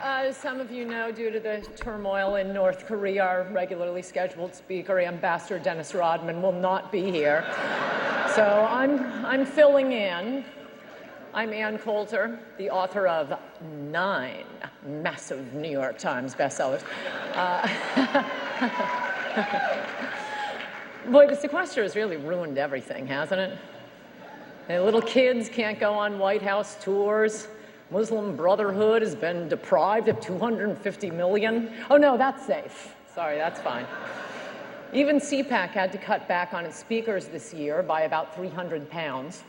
as some of you know, due to the turmoil in North Korea, our regularly scheduled speaker, Ambassador Dennis Rodman, will not be here. So I'm filling in. I'm Ann Coulter, the author of 9 massive New York Times bestsellers. Boy, the sequester has really ruined everything, hasn't it? And little kids can't go on White House tours. Muslim Brotherhood has been deprived of $250 million. Oh, no, that's safe. Sorry, that's fine. Even CPAC had to cut back on its speakers this year by about 300 pounds.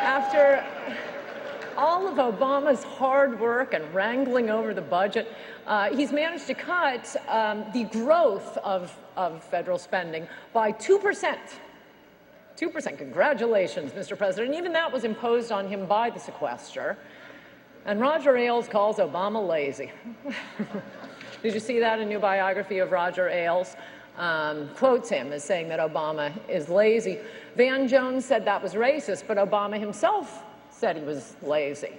After all of Obama's hard work and wrangling over the budget, he's managed to cut the growth of federal spending by 2%. 2%. Congratulations, Mr. President. Even that was imposed on him by the sequester. And Roger Ailes calls Obama lazy. Did you see that? A new biography of Roger Ailes quotes him as saying that Obama is lazy. Van Jones said that was racist, but Obama himself said he was lazy.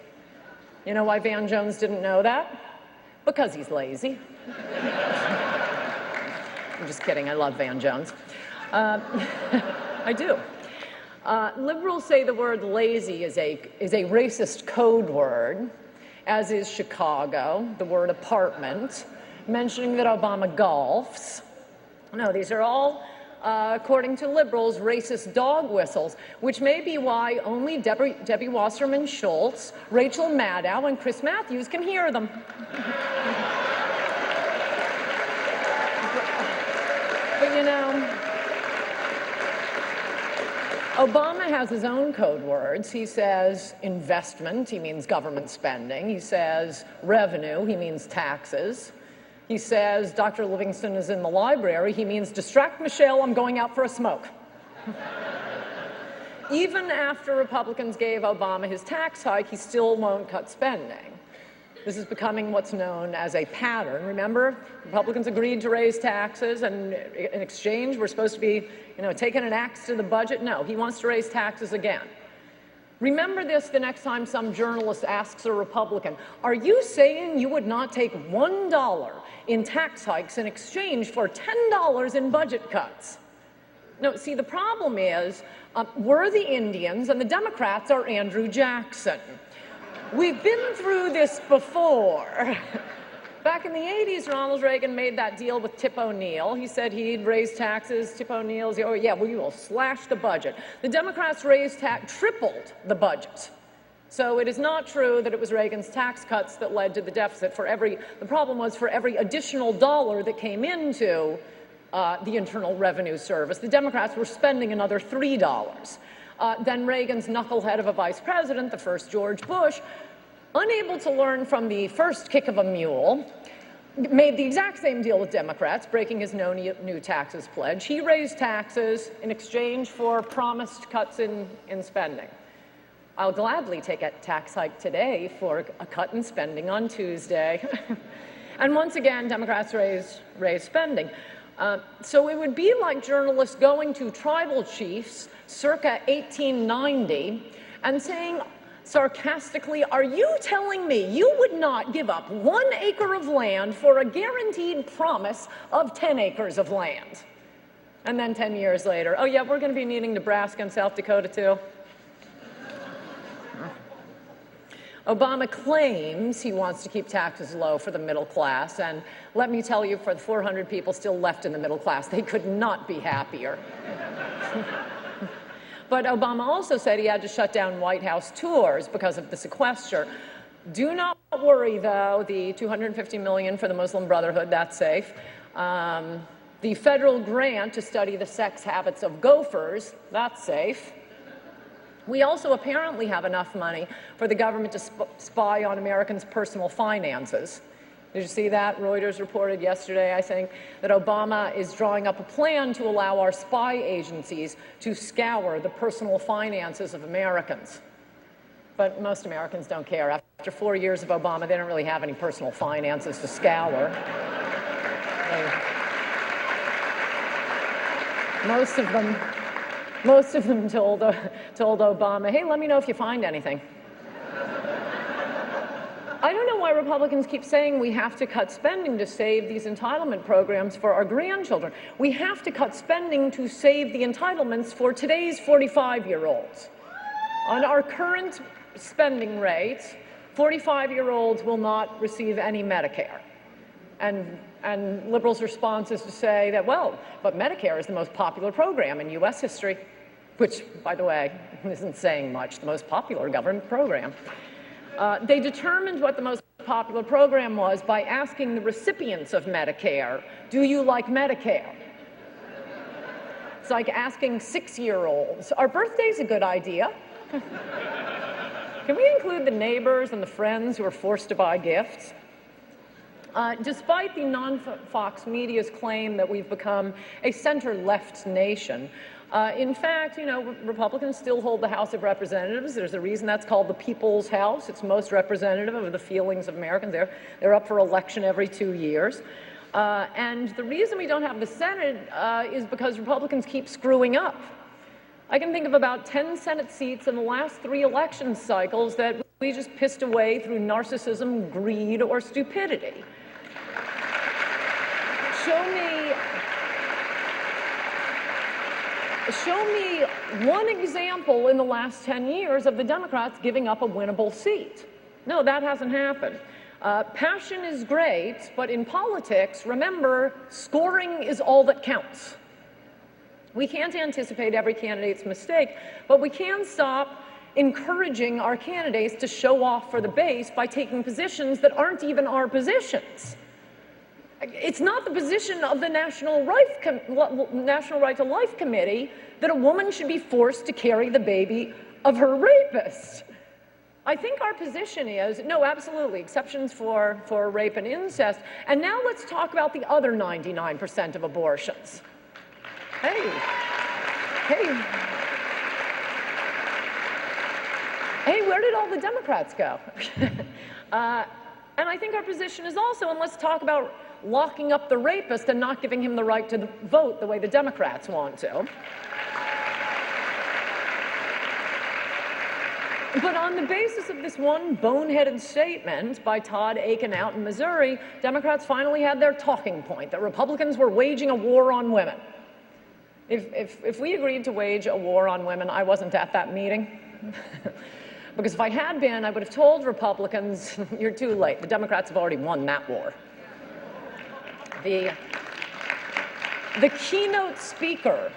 You know why Van Jones didn't know that? Because he's lazy. I'm just kidding. I love Van Jones. I do. Liberals say the word lazy is a racist code word, as is Chicago, the word apartment, mentioning that Obama golfs. No, these are all, according to liberals, racist dog whistles, which may be why only Debbie Wasserman Schultz, Rachel Maddow, and Chris Matthews can hear them. But you know, Obama has his own code words. He says investment, he means government spending. He says revenue, he means taxes. He says Dr. Livingston is in the library, he means distract Michelle, I'm going out for a smoke. Even after Republicans gave Obama his tax hike, he still won't cut spending. This is becoming what's known as a pattern. Remember, Republicans agreed to raise taxes, and in exchange, we're supposed to be, taking an axe to the budget. No, he wants to raise taxes again. Remember this the next time some journalist asks a Republican, are you saying you would not take $1 in tax hikes in exchange for $10 in budget cuts? No, see, the problem is we're the Indians and the Democrats are Andrew Jackson. We've been through this before. Back in the 80s, Ronald Reagan made that deal with Tip O'Neill. He said he'd raise taxes. Tip O'Neill's, oh yeah, we will slash the budget. The Democrats tripled the budget. So it is not true that it was Reagan's tax cuts that led to the deficit. The problem was for every additional dollar that came into the Internal Revenue Service, the Democrats were spending another $3. Then Reagan's knucklehead of a vice president, the first George Bush, unable to learn from the first kick of a mule, made the exact same deal with Democrats, breaking his no new taxes pledge. He raised taxes in exchange for promised cuts in spending. I'll gladly take a tax hike today for a cut in spending on Tuesday. And once again, Democrats raise spending. So it would be like journalists going to tribal chiefs circa 1890 and saying sarcastically, are you telling me you would not give up 1 acre of land for a guaranteed promise of 10 acres of land? And then 10 years later, oh yeah, we're going to be needing Nebraska and South Dakota too. Obama claims he wants to keep taxes low for the middle class, and let me tell you, for the 400 people still left in the middle class, they could not be happier. But Obama also said he had to shut down White House tours because of the sequester. Do not worry, though, the $250 million for the Muslim Brotherhood, that's safe. The federal grant to study the sex habits of gophers, that's safe. We also apparently have enough money for the government to spy on Americans' personal finances. Did you see that? Reuters reported yesterday, I think, that Obama is drawing up a plan to allow our spy agencies to scour the personal finances of Americans. But most Americans don't care. After 4 years of Obama, they don't really have any personal finances to scour. Most of them told Obama, hey, let me know if you find anything. I don't know why Republicans keep saying we have to cut spending to save these entitlement programs for our grandchildren. We have to cut spending to save the entitlements for today's 45-year-olds. On our current spending rates, 45-year-olds will not receive any Medicare. And liberals' response is to say that, well, but Medicare is the most popular program in U.S. history, which, by the way, isn't saying much, the most popular government program. They determined what the most popular program was by asking the recipients of Medicare, do you like Medicare? It's like asking 6-year-olds, are birthdays a good idea? Can we include the neighbors and the friends who are forced to buy gifts? Despite the non-Fox media's claim that we've become a center-left nation, in fact, you know, Republicans still hold the House of Representatives. There's a reason that's called the People's House. It's most representative of the feelings of Americans. They're up for election every 2 years. And the reason we don't have the Senate is because Republicans keep screwing up. I can think of about 10 Senate seats in the last 3 election cycles that we just pissed away through narcissism, greed, or stupidity. Show me one example in the last 10 years of the Democrats giving up a winnable seat. No, that hasn't happened. Passion is great, but in politics, remember, scoring is all that counts. We can't anticipate every candidate's mistake, but we can stop encouraging our candidates to show off for the base by taking positions that aren't even our positions. It's not the position of the National Right to Life Committee that a woman should be forced to carry the baby of her rapist. I think our position is, no, absolutely, exceptions for rape and incest. And now let's talk about the other 99% of abortions. Hey, where did all the Democrats go? And I think our position is also, and let's talk about locking up the rapist and not giving him the right to vote the way the Democrats want to. But on the basis of this one boneheaded statement by Todd Aiken out in Missouri, Democrats finally had their talking point, that Republicans were waging a war on women. If we agreed to wage a war on women, I wasn't at that meeting. Because if I had been, I would have told Republicans, you're too late. The Democrats have already won that war. The keynote speaker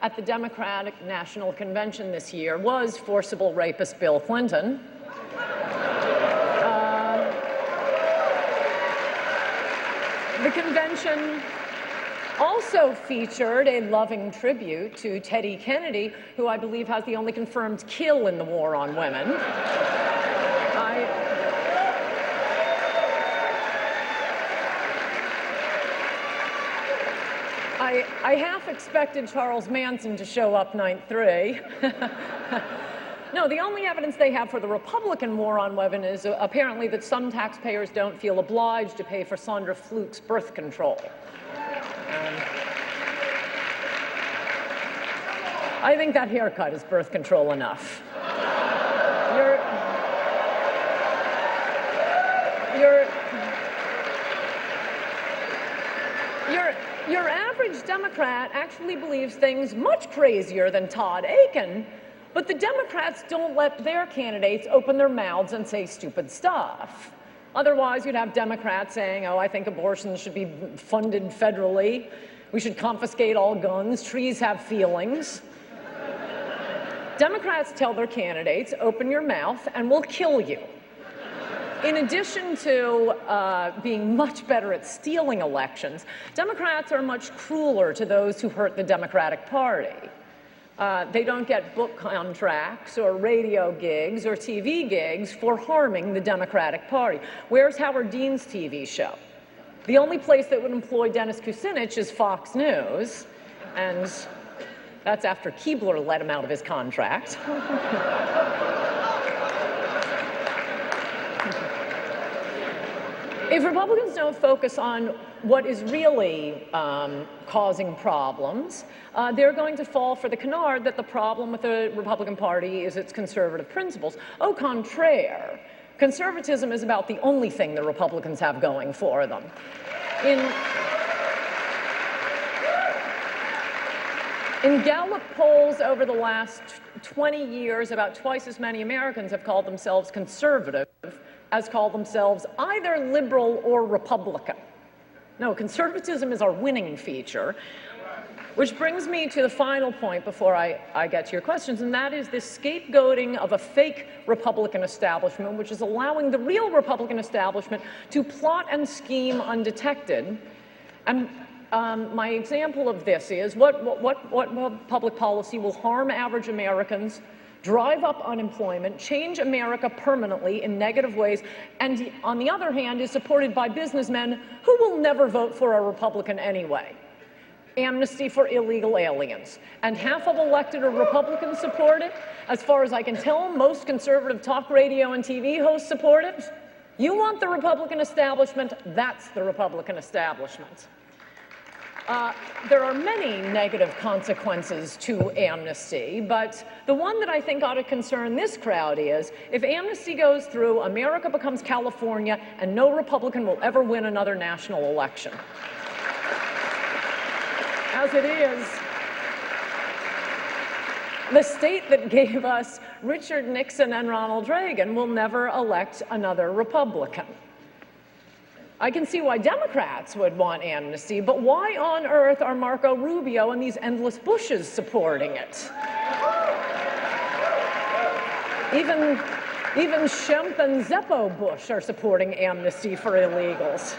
at the Democratic National Convention this year was forcible rapist Bill Clinton. The convention also featured a loving tribute to Teddy Kennedy, who I believe has the only confirmed kill in the war on women. I half expected Charles Manson to show up night 3. No, the only evidence they have for the Republican war on women is apparently that some taxpayers don't feel obliged to pay for Sandra Fluke's birth control. I think that haircut is birth control enough. Your average Democrat actually believes things much crazier than Todd Aiken, but the Democrats don't let their candidates open their mouths and say stupid stuff. Otherwise, you'd have Democrats saying, oh, I think abortions should be funded federally. We should confiscate all guns. Trees have feelings. Democrats tell their candidates, open your mouth and we'll kill you. In addition to being much better at stealing elections, Democrats are much crueler to those who hurt the Democratic Party. They don't get book contracts or radio gigs or TV gigs for harming the Democratic Party. Where's Howard Dean's TV show? The only place that would employ Dennis Kucinich is Fox News, and that's after Keebler let him out of his contract. If Republicans don't focus on what is really causing problems, they're going to fall for the canard that the problem with the Republican Party is its conservative principles. Au contraire, conservatism is about the only thing the Republicans have going for them. In Gallup polls over the last 20 years, about twice as many Americans have called themselves conservative as called themselves either liberal or Republican. No, conservatism is our winning feature, which brings me to the final point before I get to your questions, and that is this scapegoating of a fake Republican establishment, which is allowing the real Republican establishment to plot and scheme undetected. And my example of this is what public policy will harm average Americans, drive up unemployment, change America permanently in negative ways, and on the other hand is supported by businessmen who will never vote for a Republican anyway. Amnesty for illegal aliens. And half of elected or Republicans support it. As far as I can tell, most conservative talk radio and TV hosts support it. You want the Republican establishment, that's the Republican establishment. There are many negative consequences to amnesty, but the one that I think ought to concern this crowd is if amnesty goes through, America becomes California, and no Republican will ever win another national election. As it is, the state that gave us Richard Nixon and Ronald Reagan will never elect another Republican. I can see why Democrats would want amnesty, but why on earth are Marco Rubio and these endless Bushes supporting it? Even Schempp and Zeppo Bush are supporting amnesty for illegals.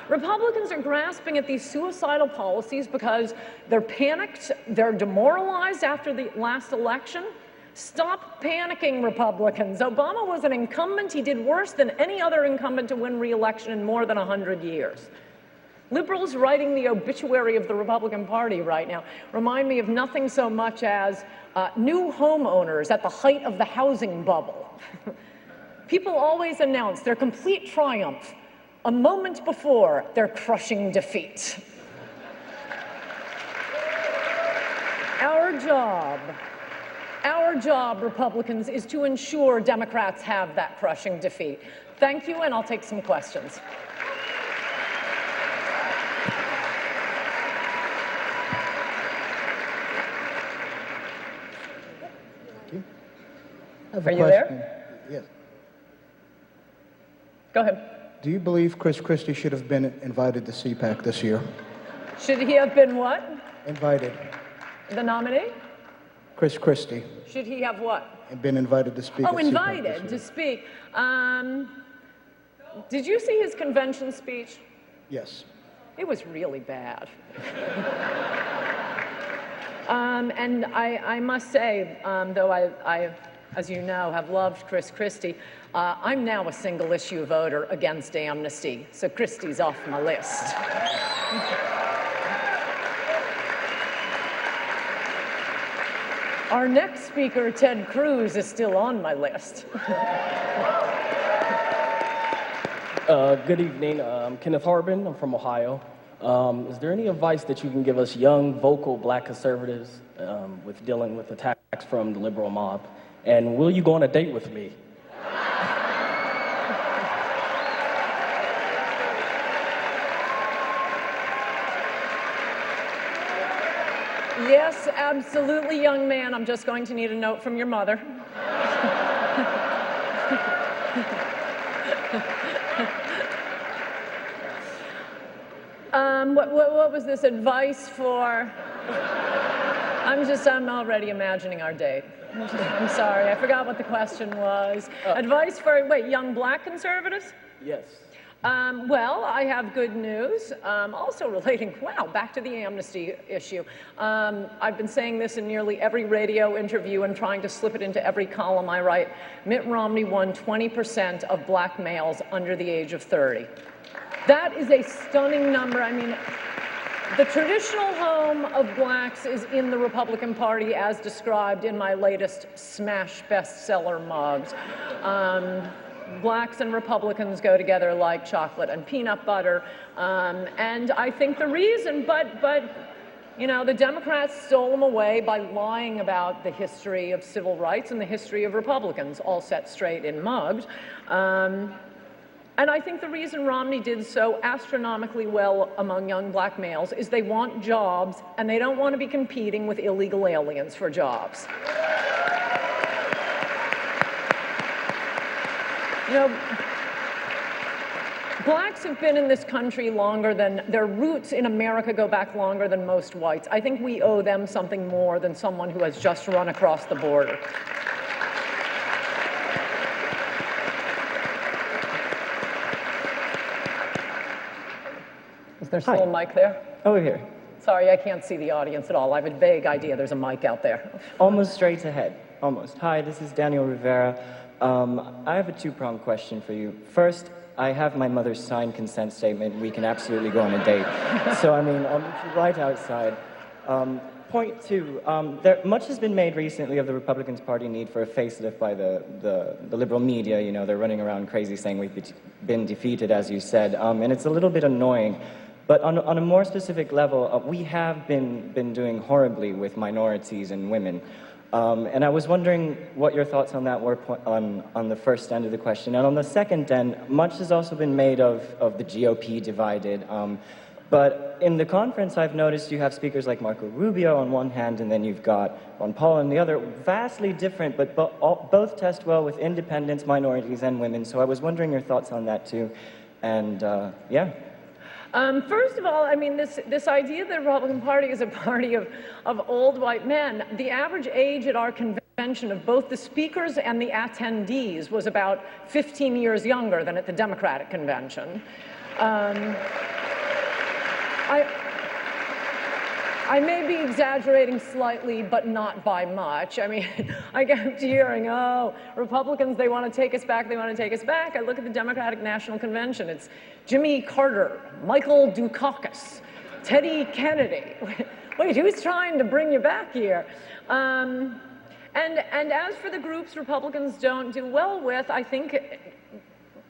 Republicans are grasping at these suicidal policies because they're panicked, they're demoralized after the last election. Stop panicking, Republicans. Obama was an incumbent. He did worse than any other incumbent to win re-election in more than 100 years. Liberals writing the obituary of the Republican Party right now remind me of nothing so much as new homeowners at the height of the housing bubble. People always announce their complete triumph a moment before their crushing defeat. Our job, Republicans, is to ensure Democrats have that crushing defeat. Thank you, and I'll take some questions. Are you there? Yes. Go ahead. Do you believe Chris Christie should have been invited to CPAC this year? Should he have been what? Invited. The nominee? Chris Christie. Should he have what? Been invited to speak. Oh, invited to speak. Did you see his convention speech? Yes. It was really bad. And I must say, though I, as you know, have loved Chris Christie, I'm now a single-issue voter against amnesty, so Christie's off my list. Our next speaker, Ted Cruz, is still on my list. Good evening. I'm Kenneth Harbin. I'm from Ohio. Is there any advice that you can give us young, vocal black conservatives with dealing with attacks from the liberal mob? And will you go on a date with me? Yes, absolutely, young man. I'm just going to need a note from your mother. What was this advice for? I'm already imagining our date. I'm sorry, I forgot what the question was. Advice for, young black conservatives? Yes. Well, I have good news. Also relating, back to the amnesty issue. I've been saying this in nearly every radio interview and trying to slip it into every column I write. Mitt Romney won 20% of black males under the age of 30. That is a stunning number. I mean, the traditional home of blacks is in the Republican Party as described in my latest smash bestseller mugs. blacks and Republicans go together like chocolate and peanut butter. And I think the reason, you know, the Democrats stole them away by lying about the history of civil rights and the history of Republicans, all set straight in mugged. And I think the reason Romney did so astronomically well among young black males is they want jobs, and they don't want to be competing with illegal aliens for jobs. You know, blacks have been in this country longer than, their roots in America go back longer than most whites. I think we owe them something more than someone who has just run across the border. Is there still a mic there? Over here. Sorry, I can't see the audience at all. I have a vague idea there's a mic out there. Almost straight ahead. Almost. Hi, this is Daniel Rivera. I have a two-pronged question for you. First, I have my mother's signed consent statement. We can absolutely go on a date. So, I mean, I'll meet you right outside. Point two, much has been made recently of the Republican Party need for a facelift by the liberal media. You know, they're running around crazy saying we've been defeated, as you said, and it's a little bit annoying. But on a more specific level, we have been doing horribly with minorities and women. And I was wondering what your thoughts on that were on the first end of the question. And on the second end, much has also been made of the GOP divided. But in the conference, I've noticed you have speakers like Marco Rubio on one hand, and then you've got Ron Paul on the other, vastly different, but both test well with independents, minorities, and women. So I was wondering your thoughts on that too. And yeah. First of all, I mean, this idea that the Republican Party is a party of old white men, the average age at our convention of both the speakers and the attendees was about 15 years younger than at the Democratic convention. I may be exaggerating slightly, but not by much. I mean, I kept hearing, oh, Republicans, they want to take us back, they want to take us back. I look at the Democratic National Convention. It's Jimmy Carter, Michael Dukakis, Teddy Kennedy. Wait, who's trying to bring you back here? And as for the groups Republicans don't do well with, I think,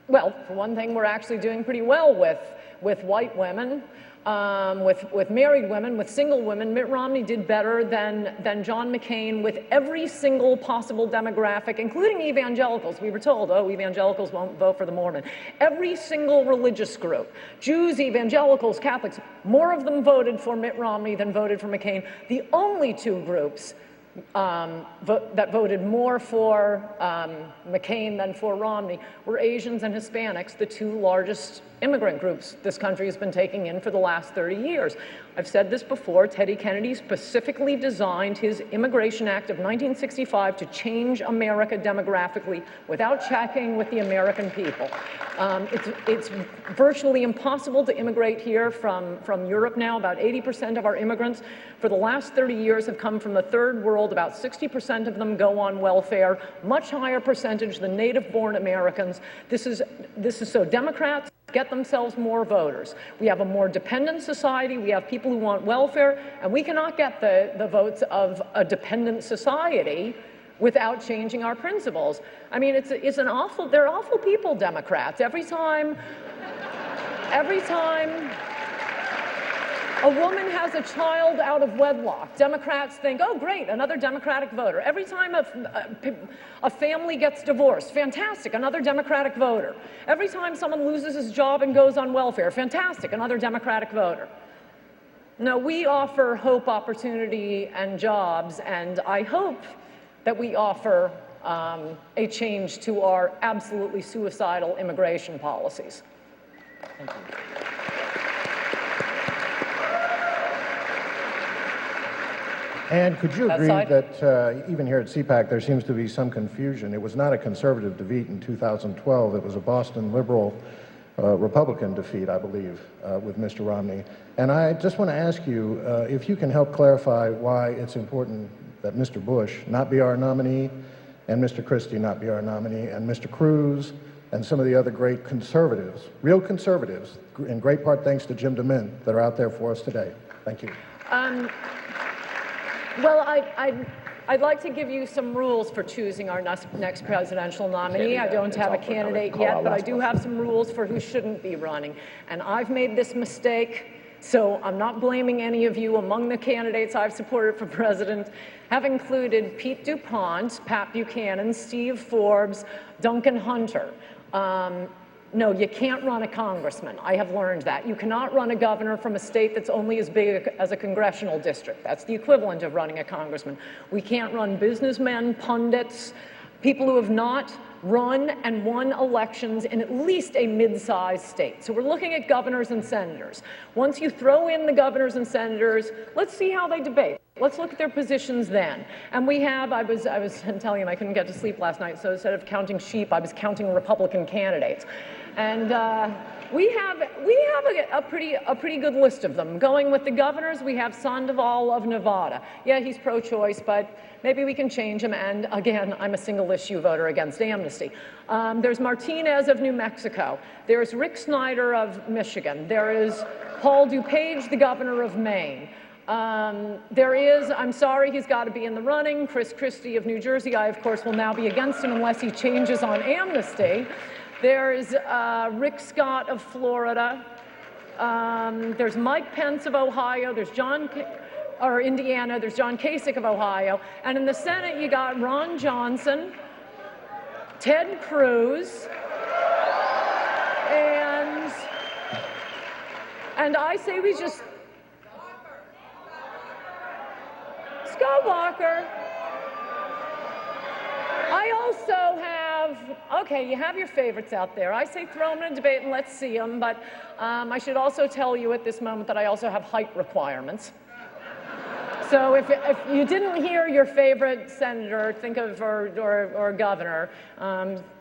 well, for one thing, we're actually doing pretty well with white women. With married women, with single women. Mitt Romney did better than John McCain with every single possible demographic, including evangelicals. We were told, oh, evangelicals won't vote for the Mormon. Every single religious group, Jews, evangelicals, Catholics, more of them voted for Mitt Romney than voted for McCain. The only two groups that voted more for McCain than for Romney were Asians and Hispanics, the two largest immigrant groups this country has been taking in for the last 30 years. I've said this before, Teddy Kennedy specifically designed his Immigration Act of 1965 to change America demographically without checking with the American people. It's virtually impossible to immigrate here from Europe now. About 80% of our immigrants for the last 30 years have come from the third world. About 60% of them go on welfare, much higher percentage than native-born Americans. This is so Democrats get themselves more voters. We have a more dependent society. We have people who want welfare, and we cannot get the votes of a dependent society without changing our principles. I mean, they're awful people, Democrats. Every time a woman has a child out of wedlock, Democrats think, oh, great, another Democratic voter. Every time a family gets divorced, fantastic, another Democratic voter. Every time someone loses his job and goes on welfare, fantastic, another Democratic voter. No, we offer hope, opportunity, and jobs, and I hope that we offer a change to our absolutely suicidal immigration policies. Thank you. And could you agree that even here at CPAC there seems to be some confusion? It was not a conservative defeat in 2012. It was a Boston liberal Republican defeat, I believe, with Mr. Romney. And I just want to ask you if you can help clarify why it's important that Mr. Bush not be our nominee, and Mr. Christie not be our nominee, and Mr. Cruz and some of the other great conservatives, real conservatives, in great part thanks to Jim DeMint, that are out there for us today. Thank you. Well, I'd like to give you some rules for choosing our next presidential nominee. I don't have a candidate yet, but I do have some rules for who shouldn't be running. And I've made this mistake, so I'm not blaming any of you. Among the candidates I've supported for president have included Pete DuPont, Pat Buchanan, Steve Forbes, Duncan Hunter. No, you can't run a congressman. I have learned that. You cannot run a governor from a state that's only as big as a congressional district. That's the equivalent of running a congressman. We can't run businessmen, pundits, people who have not run and won elections in at least a mid-sized state. So we're looking at governors and senators. Once you throw in the governors and senators, let's see how they debate. Let's look at their positions then. And we have, I was telling him I couldn't get to sleep last night, so instead of counting sheep, I was counting Republican candidates. And we have a pretty good list of them. Going with the governors, we have Sandoval of Nevada. Yeah, he's pro-choice, but maybe we can change him. And again, I'm a single-issue voter against amnesty. There's Martinez of New Mexico. There's Rick Snyder of Michigan. There is Paul DuPage, the governor of Maine. There is, I'm sorry, he's got to be in the running, Chris Christie of New Jersey. I, of course, will now be against him unless he changes on amnesty. There's Rick Scott of Florida. There's Mike Pence of Ohio. There's Indiana. There's John Kasich of Ohio. And in the Senate, you got Ron Johnson, Ted Cruz, and I say we just... Scott Walker. I also have, okay, you have your favorites out there. I say throw them in a debate and let's see them, but I should also tell you at this moment that I also have height requirements. So if you didn't hear your favorite senator, think of, or governor,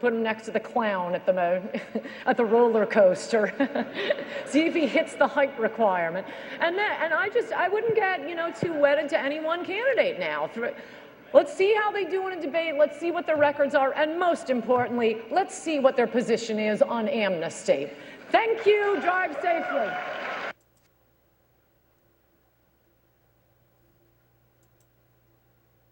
put him next to the clown at the roller coaster. See if he hits the height requirement. And I wouldn't get, too wedded to any one candidate now. Let's see how they do in a debate. Let's see what their records are. And most importantly, let's see what their position is on amnesty. Thank you. Drive safely.